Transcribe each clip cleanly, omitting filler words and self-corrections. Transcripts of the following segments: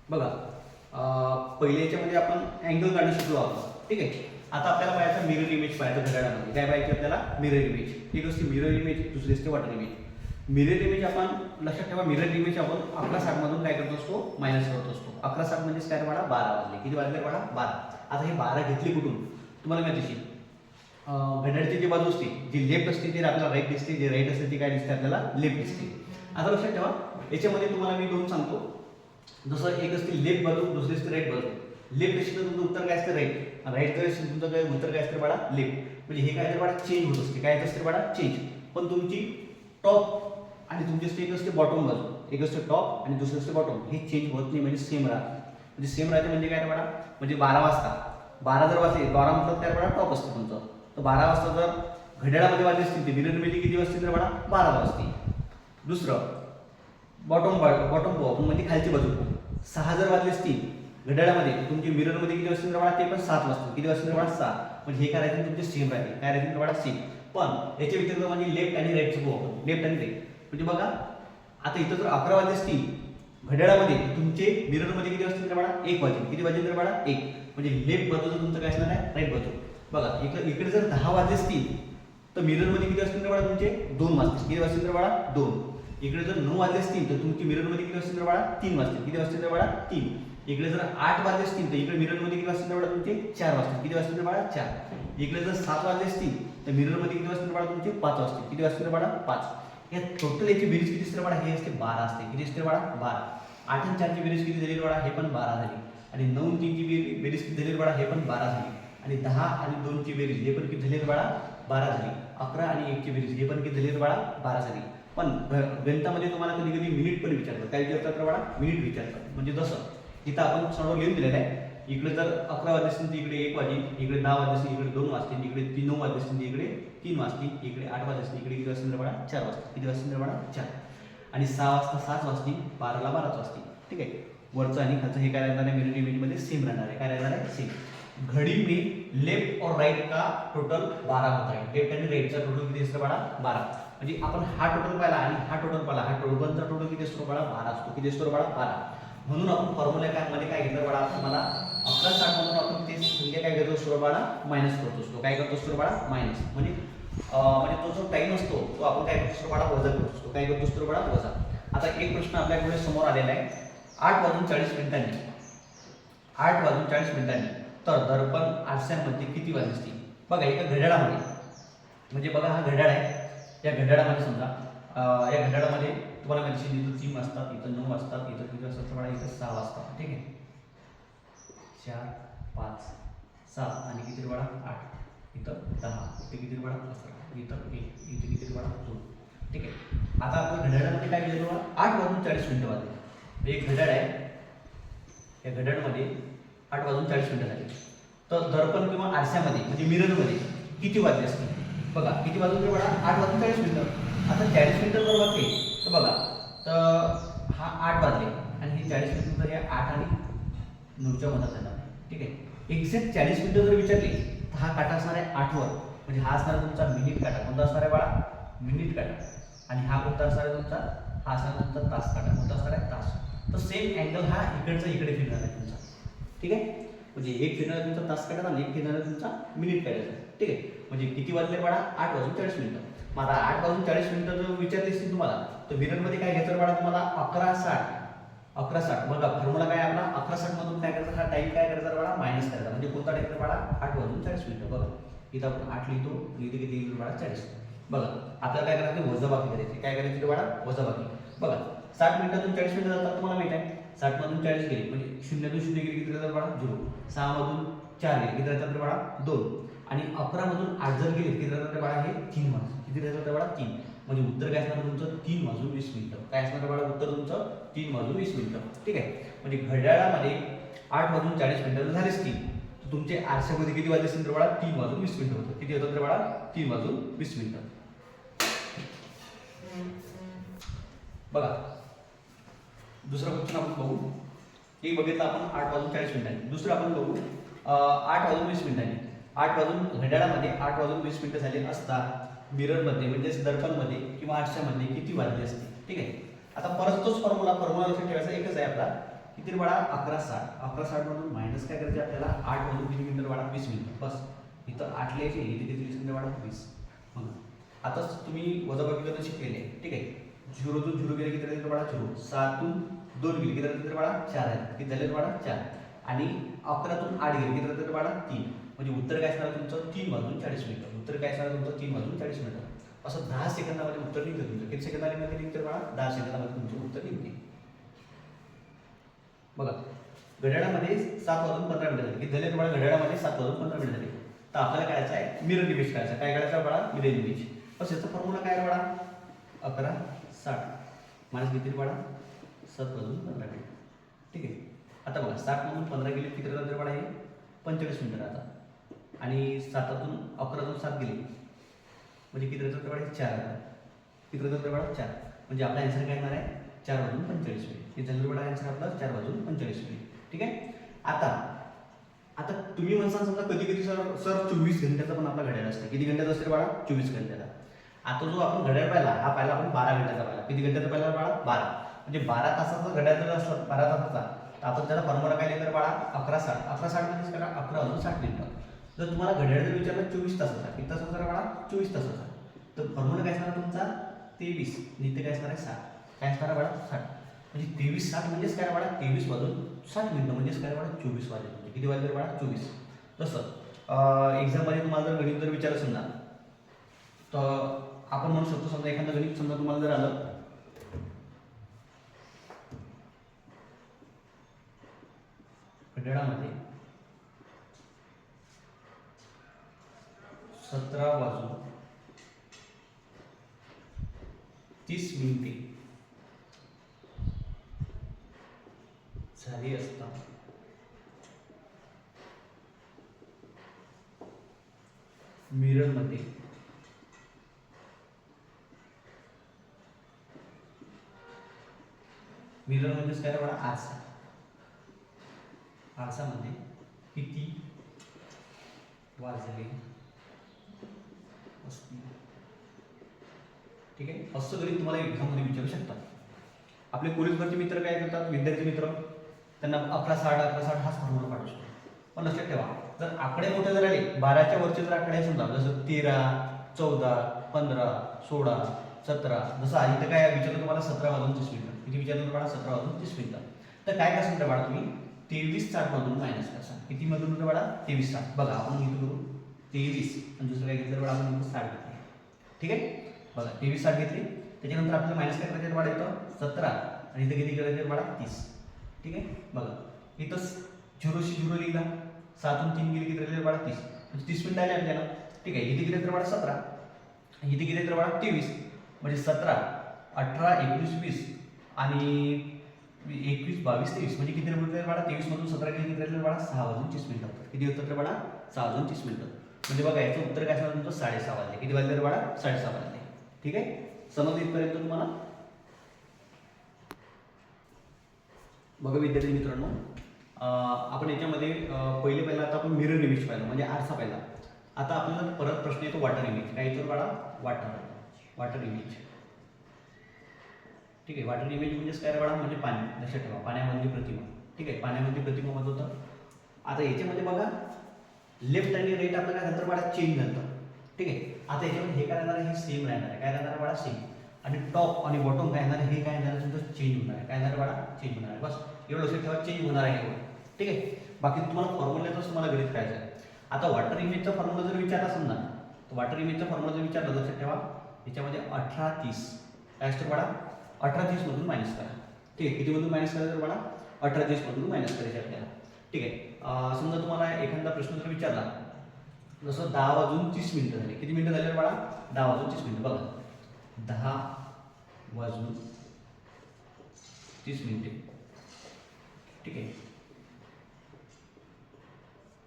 बघा पहिले याच्यामध्ये आपण अँगल काढू शिकलो आहोत, ठीक आहे. आता आपल्याला पाहायचं मिरर इमेज पाहायचं घड्याळामध्ये. काय पाहिजे आपल्याला? Mirror image. एक असते मिरर इमेज, दुसरी असते वॉटर इमेज. मिरर इमेज आपण लक्षात ठेवा, मिरर इमेज आपण 11:60 मधून काय करत असतो? मायनस करत असतो. 11:60 म्हणजे काय वाढा? 12 वाजले. किती वाजले वाढा? 12. आता हे 12 घेतली कुठून? तुम्हाला माहिती असेल घड्याळची जी बाजू असते, जी लेफ्ट असते ती आपल्याला राईट दिसते, जी राईट असते ती काय दिसते आपल्याला? लेफ्ट दिसते. आता लक्षात ठेवा, याच्यामध्ये तुम्हाला मी दोन सांगतो. जसं एक असते लेफ्ट बाजू, दुसरी असते राईट बाजू. लेफ्ट असेल तर तुमचं उत्तर काय असते? राईट. राईट जर असेल तुमचं काय उत्तर काय असते बाळा? लेफ्ट. म्हणजे हे काय तर बाळा चेंज होत असते. काय असते बाळा? चेंज. पण तुमची टॉप आणि तुमची असते एक असते बॉटम बाजू, एक असते टॉप आणि दुसरी असते बॉटम. हे चेंज होत नाही, म्हणजे सेम राहते. म्हणजे सेम राहते म्हणजे काय बाळा? म्हणजे 12 वाजता 12 जर वाजले, 12 म्हटलं काय बाळा? टॉप असते तुमचं. तर 12 वाजता जर घड्याळामध्ये वाजले असतील, ते मिरर मध्ये किती वाजतील तर बाळा? 12 वाजतील. दुसरं बॉटम म्हणजे खालची बाजू 6 जर वाजले असतील घड्याळामध्ये, तुमची मिरर मध्ये किती वाजतील तर बाळा? ते पण 7 वाजतील. किती वाजतील तर बाळा? 6. म्हणजे हे काय राहते? तुमचे सेम राहते. काय राहते तर बाळा? सेम. पण याच्या व्यतिरिक्त म्हणजे लेफ्ट आणि राईटचं बघू आपण. लेफ्ट आणि राईट म्हणजे बघा, आता इथं जर 11 वाजले असतील घड्याळामध्ये, तुमचे मिरर मध्ये किती वाजतील तर बाळा? 1 वाजेल. किती वाजेल तर बाळा? 1. म्हणजे लेफ्ट बाजूचं तुमचं काय असणार आहे? राईट बाजू. बघा इकडे जर 10 वाजले असतील तर मिरर मध्ये किती वाजतील तर बाळा? तुमचे 2 वाजतील. किती वाजतील तर बाळा? 2. इकडे जर 9 वाजले असतील तर तुमची मिरर मध्ये किती वाजतील तर बाळा? 3 वाजतील. किती वाजतील तर बाळा? 3. इकडे जर 8 वाजले असतील तर इकडे मिरर मध्ये किती वाजतील तर बाळा? तुमचे 4 वाजतील. किती वाजतील तर बाळा? 4. इकडे जर 7 वाजले असतील तर मिरर मध्ये किती वाजतील तर बाळा? तुमचे 5 वाजतील. किती वाजतील तर बाळा? 5. या टोटल याची बेरीज किती असते बाळा? हे असते 12 असते. किती असते बाळा? 12. 8 आणि 4 ची बेरीज किती झाली बाळा? हे पण 12 झाली. आणि 9 आणि 3 ची बेरीज किती झाली बाळा? हे पण 12 झाली. आणि 10 आणि 2 ची बेरीज हे पण किती झाली बाळा? 12 झाली. 11 आणि 1 ची बेरीज हे पण किती झाली बाळा? 12 झाली. पण गणितामध्ये तुम्हाला कधी कधी मिनिट पण विचारतात. काय विचारतात बाळा? मिनिट विचारतात. म्हणजे जसं इथं आपण सर्व लिहून दिलेलं आहे. इकडे जर 11 वाजले असतील तर इकडे 1 वाजेल, इकडे 10 वाजले असतील इकडे 2 वाजतील, इकडे 9 वाजले असतील इकडे 3 वाजतील, इकडे 8 वाजले असतील इकडे किती वाजतील तर बाळा? 4 वाजतील. किती वाजतील तर बाळा? 4. आणि 6 वाजता 7 वाजतील, 12ला 12 वाजतील. ठीक आहे. वरचं आणि खालचं हे काय राहणार आहे? मिरर इमेज मध्ये सेम राहणार आहे. काय राहणार आहे? सेम. घड़ी में लेफ्ट और राइट का टोटल 12 होता है. लेफ्ट आणि राईटचा टोटल किती असतो बाळा? 12. म्हणजे आपण हा टोटल पाहिला आणि हा टोटल पाहिला, हा टोटलचा टोटल किती असतो बाळा? 12 असतो. किती असतो बाळा? 12. म्हणून आपण फॉर्म्युला काय मध्ये काय घेतलं बाळा? मला 11:60 मधून आपण ते संख्या काय करतो असतो बाळा? मायनस करतो असतो. काय करतो असतो बाळा? मायनस. म्हणजे तो जो टाइम असतो तो आपण काय करतो असतो बाळा? वजा करतो असतो. काय करतो असतो बाळा? वजा. आता एक प्रश्न आपल्याकडे समोर आलेला आहे. 8:40 तर दर्पण आरशामध्ये किती वाजले असतील? बघा एका घड्याळामध्ये, म्हणजे बघा हा घड्याळ आहे. या घड्याळामध्ये समजा या घड्याळामध्ये तुम्हाला माहिती इथं 3 वाजतात, इथं 9 वाजतात, इथं किती वाजतात बाळा? इथं 6 वाजतात. ठीक आहे. 4 5 6 आणि किती बाळा? 8. इथं 10, इथे किती बाळा? 11, इथं 1, इथे किती बाळा? 2. ठीक आहे. आता आपण घड्याळामध्ये काय केलं बाळा? 8:40 वाजले. एक घड्याळ आहे, या घड्याळामध्ये 8:40 झाले. तर दर्पण किंवा आरशामध्ये म्हणजे मिररमध्ये किती वाजले असतील? बघा किती वाजले बघा? 8:40. आता 40 जर वाजले तर बघा, तर हा 8 वाजले आणि हे 40 तर हे 8 आणि 9च्या मधात जाणार. ठीक आहे. एक्झॅक्ट 40 जर विचारले तर हा काटा असणार आहे 8 वर. म्हणजे हा असणार तुमचा मिनिट काटा. कोणता असणार आहे बाळा? मिनिट काटा. आणि हा कोणता असणार आहे तुमचा? हा असणार तुमचा तास काटा. कोणता असणार आहे? तास. तर सेम अँगल हा इकडचा इकडे फिरणार आहे तुमचा. ठीक आहे. म्हणजे एक फिरणार तुमचा तास काढा आणि एक फिरणार तुमचा मिनिट काढायचा. ठीक आहे. म्हणजे किती वाजले बाळा? 8:40. मग आता 8:40 जर विचारले असतील तुम्हाला तर मिरर मध्ये काय घ्यायचं बाळा तुम्हाला? 11:60. बघा फॉर्म्युला काय आपला? 11:60 मधून काय करायचं? हा टाइम काय करायचा बाळा? मायनस करायचा. म्हणजे कोणता टाइम बाळा? 8:40. बघा इथं आपण 8 लिहितो, इथे किती लिहितो बाळा? 40. बघा आपल्याला काय करायचं? वजाबाकी करायची. काय करायची बाळा? वजाबाकी. बघा 60 मिनिटातून 40 मिनिटं जातात तुम्हाला माहिती आहे. 60 मधून 40 गेले म्हणजे 0 तून 0 गेले किती राहतात बाळा? 0. 6 मधून 4 गेले किती राहतात बाळा? 2. आणि 11 मधून 8 जर गेले किती राहतात बाळा? हे 3 वाजून. किती राहतात बाळा? 3. म्हणजे उत्तर काय असणार तुमचं? 3:20. काय असणार बाळा उत्तर तुमचं? 3:20. ठीक आहे. म्हणजे घड्याळामध्ये 8:40 झाले असतील तर तुमचे आरशामध्ये किती वाजले असतील तर बाळा? 3:20 होतं. किती होतं तर बाळा? 3:20. बघा दुसरा क्वेश्चन आपण बघू. एक बघितलं आपण 8:40. दुसरं आपण बघू 8:20. 8 घड्याळामध्ये 8:20 झाले असता मिररमध्ये म्हणजे दर्पणमध्ये किंवा आरशामध्ये किती वाजले असते? ठीक आहे. आता परत तोच फॉर्म्युला लक्षात ठेवायचा एकच आहे आपला. किती रे बाळा 11:60. 11:60 मधून मायनस काय करायचे आपल्याला 8 मधून किती मिनिटं बाळा 20 मिनिटं. बस इथं 8 लिहायचे, इथे किती लिहायचे बाळा 20. मग आता तुम्ही वजाबाकी करणं शिकलेले आहे, ठीक आहे. 0 तून 0 गेले किती राहते बाळा 0. 7 तून 2 गेले किती राहते बाळा 4 आहेत. किती झाले बाळा 4. आणि 11 तून 8 गेले किती राहते बाळा 3. म्हणजे उत्तर काय असणार तुमचं 3 वाजून 40 मिनिटं. उत्तर काय असणार तुमचं 3 वाजून 40 मिनिटं. असं 10 सेकंदामध्ये उत्तर निघतं तुमचं. किती सेकंदामध्ये निघतं बाळा 10 सेकंदामध्ये तुमचं उत्तर निघते. बघा घड्याळामध्ये 7 वाजून 15 मिनिटं झाली. किती झाले तुम्हाला घड्याळामध्ये 7 वाजून 15 मिनिटं झाली. तर आपल्याला करायचं आहे मिरर इमेज करायचं. काय करायचं बाळा मिरर इमेज. बस याचा फॉर्म्युला काय आहे बाळा 11:60 मायनस किती बाळा 7 वाजून 15 मिनिटं. ठीक आहे. आता बघा 60 मधून 15 गेले किती राहतात बाळा हे 45 मिनिटं राहतात. आणि 7तून 11तून 7 गेले म्हणजे किती राहतात बाळा 4 किती राहतात बाळा 4. म्हणजे आपला आन्सर काय येणार आहे 4 वाजून 45 मिनिट. हे जनरल बडा आन्सर आपला 4 वाजून 45 मिनिट. ठीक आहे. आता तुम्ही म्हणसान समजा कधी कधी सर 24 घंट्याचा पण आपला घड्याळ असते. किती घंट्याचा असते बाळा 24 घंट्याचा. आता जो आपण घड्याळ पाहिला हा पाहिला आपण 12 घंट्याचा पाहिला. किती घंट्याचा पाहिला बाळा 12. म्हणजे 12 तासाचा घड्याळ जर असला 12 तासाचा तर आपण त्याला फॉर्म्युला काय लिहिलं बाळा 11:60. 11:60 म्हणजे करा 11 वाजून 60 मिनिटं. जर तुम्हाला घड्याळ जर विचारलं 24 तासाचा किती तासाचा बाळा 24 तासाचा तर फॉर्म्युला काय असणार तुमचा 23 इथे काय असणार आहे 60. काय असणार बाळा 60. म्हणजे 23:60 म्हणजेच काय बाळा 23 वाजून 60 मिनिटं म्हणजेच काय बाळा 24 वाजले. म्हणजे किती वाजले बाळा 24. तसं एक्झाममध्ये तुम्हाला जर गणित जर विचारलं समजा तर आपण म्हणू शकतो समजा एखादं गणित समजा तुम्हाला जर आलं घड्याळामध्ये 17 वाजून 30 मिनिटे झाली असता मिररमध्ये मिरर म्हणजेच काय बघा आरसा. आरसामध्ये किती वाजले असतील. ठीक आहे. असं गणित तुम्हाला एक्झाममध्ये विचारू शकतात. आपले पोलीस भरती मित्र काय करतात विद्यार्थी मित्र त्यांना 11:60 हाच फॉर्म्युला काढू शकतो. पण लक्षात ठेवा जर आकडे मोठे जर आले 12च्या वरचे जर आकडे समजा जसं 13 14 15 16 17 जसं आहे तर काय विचारलं तुम्हाला 17 वाजून 30 मिनिटं. किती विचारलं तुम्हाला 17 वाजून 30 मिनिटं. तर काय करसान त्या बाळा तुम्ही 23:60 मधून मायनस करसान. किती मधून होतं बाळा 23:60. बघा आपण इथं करू 23 आणि दुसरं काय घेतलं बाळा आपण 60 घेतले. ठीक आहे. बघा 23:60 घेतली त्याच्यानंतर आपल्याला मायनस काय करायचं बाळा इथं 17 आणि इथं किती करायचं बाळा 30. ठीक आहे. बघा इथं 0शी 0 लिहिला 7तून 3 गेली किती राहिले बाळा 30 म्हणजे 30 मिनिटं आले आपल्याला. ठीक आहे. इथे किती तर बाळा 17 इथे किती तर बाळा 23 म्हणजे 17 18 19 20 आणि 21 22 23 म्हणजे किती मिनिटं बाळा 23 मधून 17 गेली किती राहिले बाळा 6 वाजून 30 मिनिटं. किती होतं तर बाळा 6 वाजून 30 मिनिटं. म्हणजे बघा याचं उत्तर काय असणार तुमचं 6:30 वाजले. किती वाजले बाळा 6:30 वाजले. ठीक आहे. समजलं इथपर्यंत तुम्हाला. बघा विद्यार्थी मित्रांनो आपण याच्यामध्ये पहिला आता आपण मिरर इमेज पाहिलं म्हणजे आरसा पाहिला. आता आपल्याला परत प्रश्न येतो वॉटर इमेज. काय येतो बाळा वॉटर इमेज. ठीक आहे. वॉटर इमेज म्हणजेच काय बाळा म्हणजे पाणी. लक्षात ठेवा पाण्यामधली प्रतिमा. ठीक आहे. पाण्यामधली प्रतिमा मध्ये होतं. आता याच्यामध्ये बघा लेफ्ट आणि राईट आपल्याला काय नंतर बाळा चेंज झालं. ठीक आहे. आता याच्यामध्ये हे काय राहणार आहे हे सेम राहणार आहे. काय राहणार आहे बाळा सेम. आणि टॉप आणि बॉटम काय येणार हे काय येणार तुमचं चेंज होणार आहे. काय येणार बाळा चेंज होणार आहे. बस एवढं लक्षात ठेवा चेंज होणार आहे एवढं. ठीक आहे. बाकी तुम्हाला फॉर्म्युल्यातच तुम्हाला गणित करायचं आहे. आता वॉटर इमेजचा फॉर्म्युला जर विचारला समजा तर वॉटर इमेजचा फॉर्म्युला जर विचारला लक्षात ठेवा याच्यामध्ये 18:30 काय असतं बाळा 18:30 मधून मायनस करा. ठीक आहे. किती मधून मायनस करायचं बाळा 18:30 मधून मायनस करायचं आपल्याला. ठीक आहे. समजा तुम्हाला एखादा प्रश्न जर विचारला जसं 10 वाजून 30 मिनिटं झाली. किती मिनिटं झाले बाळा 10 वाजून 30 मिनिटं. बघा 10 वाजून 30 मिनिटे. ठीक आहे.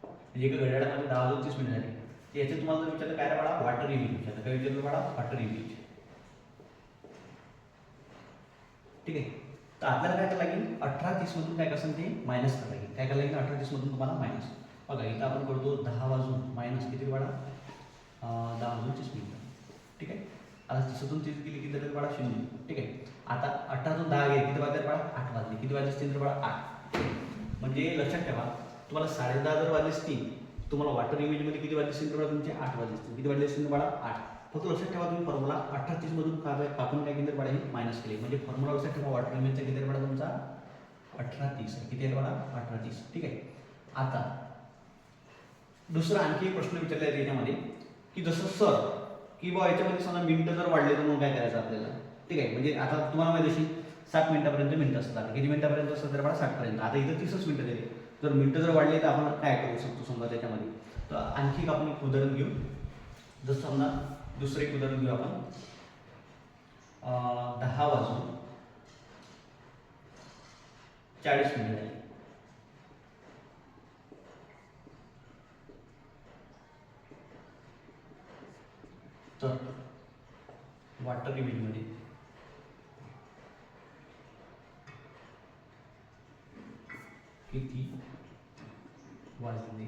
म्हणजे एका घड्याळामध्ये 10 वाजून 30 मिनिटं झाली. तर याच्यात तुम्हाला जर विचारलं काय बाळा वॉटर इमेज विचारलं. काय विचारलं बाळा वॉटर इमेज. ठीक आहे. तर आपल्याला काय करायला लागेल 18:30 मधून काय कसं ते मायनस करायला लागेल. काय करायला लागेल 18:30 मधून तुम्हाला मायनस. बघा इथं आपण करतो 10 वाजून मायनस किती बाळा 10 वाजून 30 मिनिटं. ठीक आहे. आता 30तून 30 गेली किती झाले बाळा 0. ठीक आहे. आता 18तून 10 गेली किती वाजले बाळा 8 वाजले. किती वाजले असतील तर बाळा 8. म्हणजे लक्षात ठेवा, तुम्हाला 10:30 जर वाजले असतील, तुम्हाला वॉटर इमेजमध्ये किती वाजले असतील? तुम्हाला तुमचे 8 वाजले असतील. किती वाजले असतील तुम्हाला? 8. फक्त लक्षात ठेवा, तुम्ही फॉर्म्युला 18:30 मधून कापून काय केलं बाळा? हे मायनस केले. म्हणजे फॉर्म्युला लक्षात ठेवा, वॉटर इमेजचा किती बाळा तुमचा? 18:30 आहे. किती आहे बाळा? 18:30. ठीक आहे. आता दुसरा आणखी एक प्रश्न विचारला आहे याच्यामध्ये, की जसं सर की बा याच्यामध्ये समजा मिनिटं जर वाढले तर मग काय करायचं आपल्याला? ठीक आहे. म्हणजे आता तुम्हाला माहिती अशी 7 मिनिटापर्यंत मिनिटं असतात. किती मिनिटापर्यंत असतात तर बाळा? 60 पर्यंत. आता इथं 30च मिनिटं दिली. जर मिनिटं जर वाढले तर आपण काय करू शकतो समजा त्याच्यामध्ये? तर आणखी एक आपण एक उदाहरण घेऊ. जसं समजा दुसरं एक उदाहरण घेऊ आपण. 10 वाजून 40 मिनिटं झाली. तर वॉटर इमेजमध्ये किती वाजले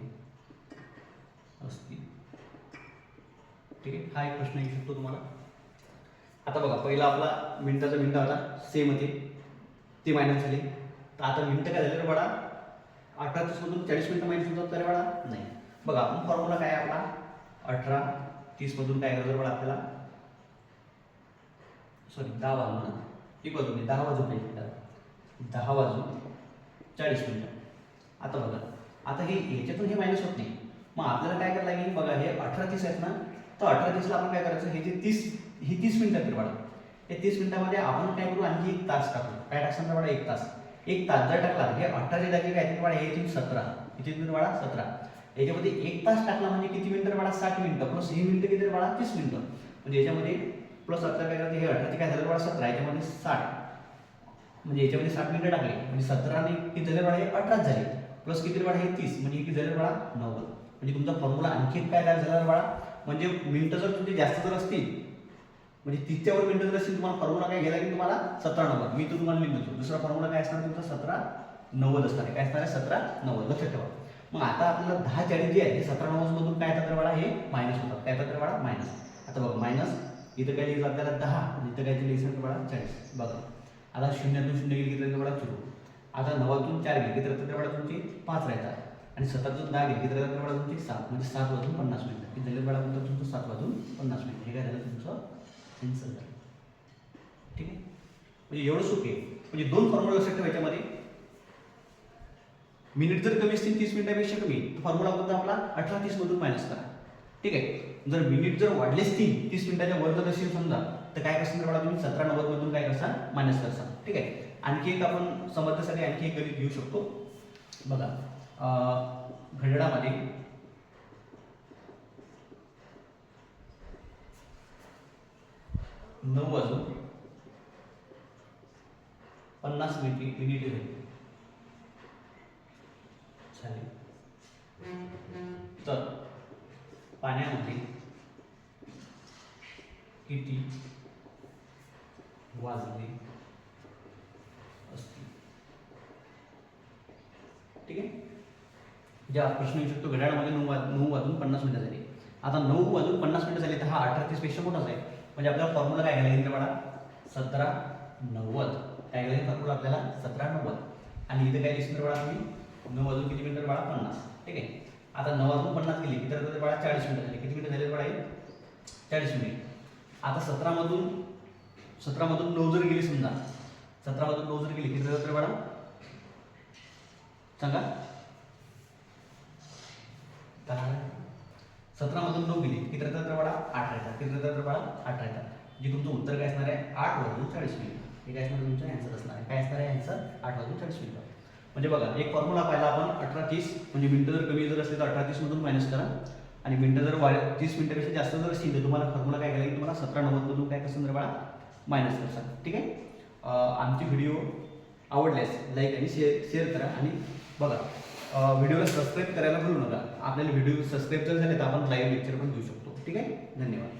असतील? ठीक आहे. हा एक प्रश्न येऊ शकतो तुम्हाला. आता बघा, पहिला आपला मिनिटाचा मिनिट होता सेम होते, ते मायनस झाले. तर आता मिनिटं काय झाले रे बाळा? 18:30 मधून 40 मिनिटं मायनस होतात तर बाळा? नाही. बघा, आपण फॉर्म्युला काय आहे आपला? 18:30 मधून काय करायचं बाळा आपल्याला? सॉरी 10 वाजून ना, एक वाजून नाही, 10 वाजून पाहिजे. 10 वाजून 40 मिनिटं. आता बघा, आता हे याच्यातून हे मायनस होत नाही. मग आपल्याला काय करायला लागेल? बघा, हे 18:30 आहेत ना, तर 18:30ला आपण काय करायचं? हे जे 30 मिनिटं आहेत बाळा, हे 30 मिनिटामध्ये आपण काय करू? आणखी 1 तास टाकू. काय टाकसान बाळा? 1 तास. 1 तास जर टाकला, हे 18च्या जागी काय येतील बाळा? हे येतील 17. किती मिनिटं बाळा? 17. याच्यामध्ये 1 तास टाकला म्हणजे किती मिनिटं बाळा? 60 मिनिटं. प्लस ही मिनिटं किती बाळा? 30 मिनिटं. म्हणजे याच्यामध्ये प्लस आपल्याला काय करायचं? हे 18 काय झालं बाळा? 17. याच्यामध्ये 60, म्हणजे याच्यामध्ये 60 मिनिटं टाकले म्हणजे 17 ने किती झाले बाळा? हे 18 झाले. प्लस किती बाळा? हे 30, म्हणजे किती झाले बाळा? 90. म्हणजे तुमचा फॉर्म्युला आणखी काय झाला बाळा? म्हणजे मिनिटं जर तुमचे जास्त जर असतील, म्हणजे 30च्या वर मिनिटं जर असतील, तुम्हाला फॉर्म्युला काय घ्यायला लागेल तुम्हाला? 1790. मी तो तुम्हाला लिहून देतो. दुसरा फॉर्म्युला काय असणार तुमचा? 1790 असणार आहे. काय असणार आहे? 1790. लक्षात ठेवा. मग आता आपल्याला 10-40 जे आहे हे 1790 मधून काय येतात बाळा? हे मायनस होतात. काय येतात बाळा? मायनस. आता बघा, मायनस इथं काय लिहिलं आपल्याला? 10, इथं काय लिहायचं बाळा? 40. बघा, आता 0तून 0 गेली किती बाळा? 0. आता 9तून 4 गेली किती राहतात बाळा? तुमचे 5 राहतात. आणि 17तून 10 गेली किती राहतात बाळा? तुमचे 7. म्हणजे 7 वाजून 50 मिनिटं. किती झाले बाळा? तुमचं 7 वाजून 50 मिनिटं. हे काय झालं? तुमचं आन्सर झालं. ठीक आहे. म्हणजे एवढं सोपे आहे. म्हणजे 2 फॉर्म्युला लक्षात ठेवा याच्यामध्ये. मिनिट जर कमी असतील 30 मिनिटापेक्षा कमी, तर फॉर्म्युला कोणता आपला? 18:30 मधून मायनस करा. ठीक आहे. जर मिनिट जर वाढले असतील 30 मिनिटाच्या वर जर असेल समजा, तर काय करणार बाळा? तुम्ही 1790 मधून काय करसाल? मायनस करसाल. ठीक आहे. आणखी एक आपण समजण्यासाठी आणखी एक गणित घेऊ शकतो. बघा, घड्याळामध्ये 9 वाजून 50 मिनिटे झाली. तर पाण्यामध्ये किती वाजले असतील? ठीक आहे. ज्या प्रश्न येऊ शकतो, घड्याळामध्ये 9 वाजून 50 मिनिटं झाली. आता 9 वाजून 50 मिनिटं झाली तर हा 18:30 पेक्षा मोठाच आहे. म्हणजे आपल्याला फॉर्म्युला काय घ्यायला लागेल बाळा? 1790. काय घ्यायला फॉर्म्युला आपल्याला? 1790. आणि इथे काय लिहिणार बाळा तुम्ही? 9 वाजून किती मिनिटं बाळा? 50. ठीक आहे. आता 9 वाजून 50 केली की तर बाळा 40 मिनिटं झाली. किती मिनिटं झाले बाळा? 40 मिनिट. आता 17मधून 9 जर गेली समजा, 17मधून 9 जर गेली किती झालं बाळा? सांगा. 17मधून 9 गेली किती राहतात बाळा? 8 राहतात. किती राहतात बाळा? 8 राहतात. म्हणजे तुमचं उत्तर काय असणार आहे? 8 वाजून 40 मिनिट. हे काय असणार? तुमचं आन्सर असणार आहे. काय असणार आहे आन्सर? 8 वाजून 40 मिनिट. म्हणजे बघा, एक फॉर्म्युला पाहिला आपण 18:30, म्हणजे मिनिटं जर कमी जर असले तर 18:30 मधून मायनस करा. आणि मिनिटं जर 30 मिनिटापेक्षा जास्त जर असतील तर तुम्हाला फॉर्म्युला काय करायला लागेल? तुम्हाला 1790 मधून काय कसं बाळा? मायनस करसा. ठीक आहे. आमची व्हिडिओ आवडल्यास लाईक आणि शेअर करा. आणि बघा, व्हिडिओला सबस्क्राईब करायला भूलू नका. आपल्याला व्हिडिओ सबस्क्राईब जर झाले तर आपण लाईव्ह लेक्चर पण घेऊ शकतो. ठीक आहे. धन्यवाद.